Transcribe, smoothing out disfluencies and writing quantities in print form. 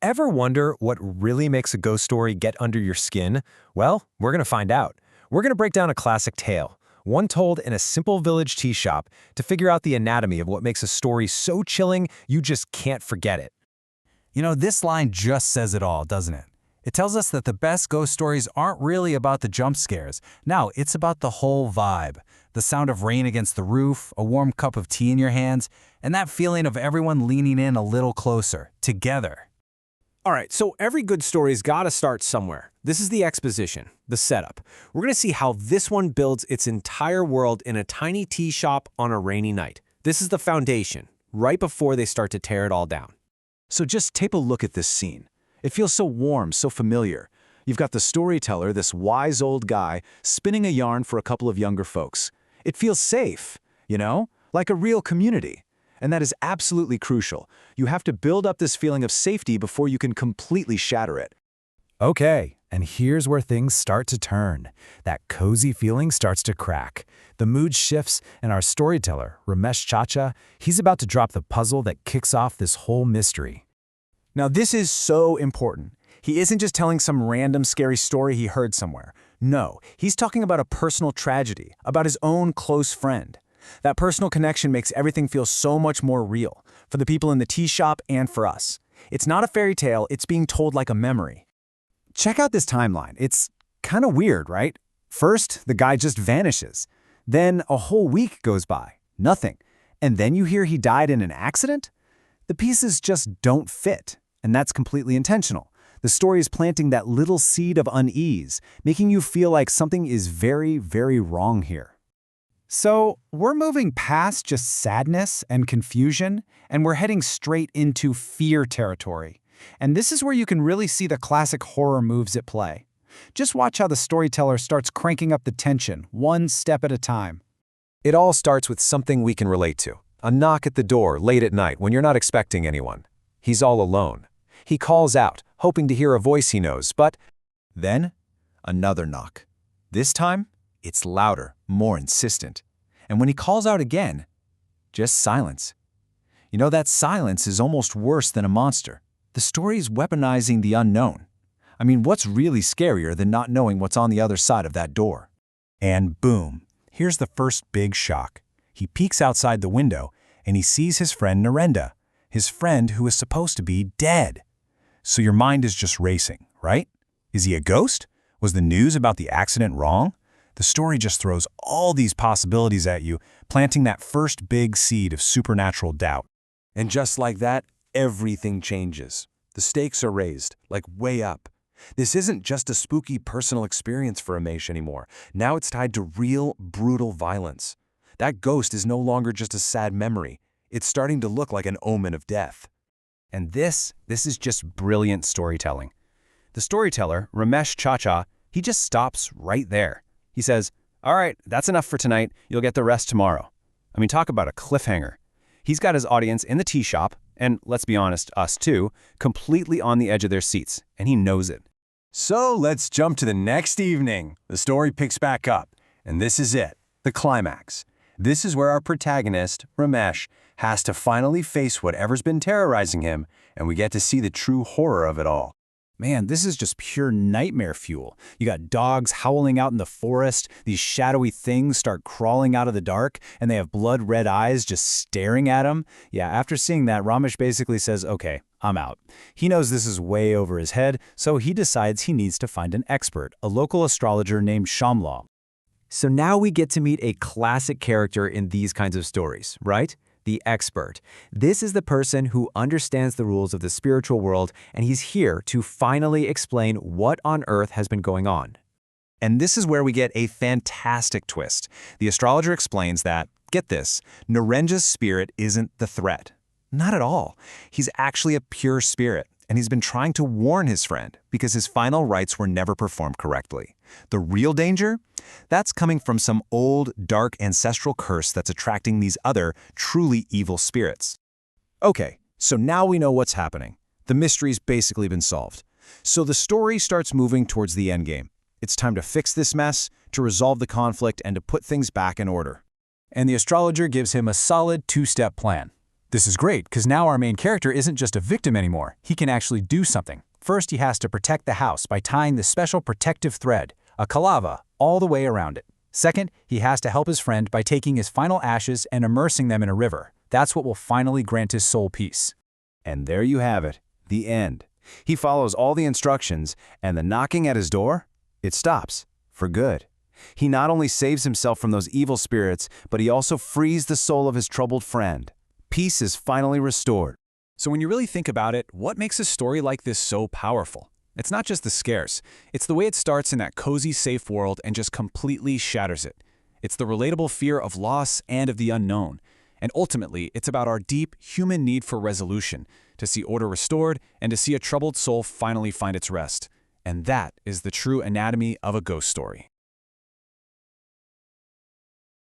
Ever wonder what really makes a ghost story get under your skin? Well, we're going to find out. We're going to break down a classic tale, one told in a simple village tea shop, to figure out the anatomy of what makes a story so chilling you just can't forget it. You know, this line just says it all, doesn't it? It tells us that the best ghost stories aren't really about the jump scares. No, it's about the whole vibe. The sound of rain against the roof, a warm cup of tea in your hands, and that feeling of everyone leaning in a little closer, together. All right, so every good story's got to start somewhere. This is the exposition, the setup. We're going to see how this one builds its entire world in a tiny tea shop on a rainy night. This is the foundation, right before they start to tear it all down. So just take a look at this scene. It feels so warm, so familiar. You've got the storyteller, this wise old guy, spinning a yarn for a couple of younger folks. It feels safe, you know, like a real community. And that is absolutely crucial. You have to build up this feeling of safety before you can completely shatter it. Okay, and here's where things start to turn. That cozy feeling starts to crack. The mood shifts, and our storyteller, Ramesh Chacha, he's about to drop the puzzle that kicks off this whole mystery. Now this is so important. He isn't just telling some random scary story he heard somewhere. No, he's talking about a personal tragedy, about his own close friend. That personal connection makes everything feel so much more real, for the people in the tea shop and for us. It's not a fairy tale, it's being told like a memory. Check out this timeline. It's kind of weird, right? First, the guy just vanishes. Then a whole week goes by, nothing. And then you hear he died in an accident? The pieces just don't fit, and that's completely intentional. The story is planting that little seed of unease, making you feel like something is very, very wrong here. So we're moving past just sadness and confusion, and we're heading straight into fear territory. And this is where you can really see the classic horror moves at play. Just watch how the storyteller starts cranking up the tension, one step at a time. It all starts with something we can relate to. A knock at the door late at night when you're not expecting anyone. He's all alone. He calls out, hoping to hear a voice he knows, but Then, another knock. This time, it's louder, more insistent. And when he calls out again, just silence. You know, that silence is almost worse than a monster. The story's weaponizing the unknown. I mean, what's really scarier than not knowing what's on the other side of that door? And boom, here's the first big shock. He peeks outside the window, and he sees his friend Narendra, his friend who is supposed to be dead. So your mind is just racing, right? Is he a ghost? Was the news about the accident wrong? The story just throws all these possibilities at you, planting that first big seed of supernatural doubt. And just like that, everything changes. The stakes are raised, like way up. This isn't just a spooky personal experience for Ramesh anymore. Now it's tied to real, brutal violence. That ghost is no longer just a sad memory. It's starting to look like an omen of death. And this is just brilliant storytelling. The storyteller, Ramesh Chacha, he just stops right there. He says, all right, that's enough for tonight. You'll get the rest tomorrow. I mean, talk about a cliffhanger. He's got his audience in the tea shop, and let's be honest, us too, completely on the edge of their seats, and he knows it. So let's jump to the next evening. The story picks back up, and this is it, the climax. This is where our protagonist, Ramesh, has to finally face whatever's been terrorizing him, and we get to see the true horror of it all. Man, this is just pure nightmare fuel. You got dogs howling out in the forest, these shadowy things start crawling out of the dark, and they have blood-red eyes just staring at him. Yeah, after seeing that, Ramesh basically says, okay, I'm out. He knows this is way over his head, so he decides he needs to find an expert, a local astrologer named Shamla. So now we get to meet a classic character in these kinds of stories, right? The expert. This is the person who understands the rules of the spiritual world, and he's here to finally explain what on earth has been going on. And this is where we get a fantastic twist. The astrologer explains that, get this, Narendra's spirit isn't the threat. Not at all. He's actually a pure spirit, and he's been trying to warn his friend because his final rites were never performed correctly. The real danger? That's coming from some old, dark ancestral curse that's attracting these other, truly evil spirits. Okay, so now we know what's happening. The mystery's basically been solved. So the story starts moving towards the endgame. It's time to fix this mess, to resolve the conflict, and to put things back in order. And the astrologer gives him a solid two-step plan. This is great, because now our main character isn't just a victim anymore. He can actually do something. First, he has to protect the house by tying the special protective thread, a kalava, all the way around it. Second, he has to help his friend by taking his final ashes and immersing them in a river. That's what will finally grant his soul peace. And there you have it, the end. He follows all the instructions, and the knocking at his door, it stops, for good. He not only saves himself from those evil spirits, but he also frees the soul of his troubled friend. Peace is finally restored. So when you really think about it, what makes a story like this so powerful? It's not just the scares. It's the way it starts in that cozy, safe world and just completely shatters it. It's the relatable fear of loss and of the unknown. And ultimately, it's about our deep human need for resolution, to see order restored and to see a troubled soul finally find its rest. And that is the true anatomy of a ghost story.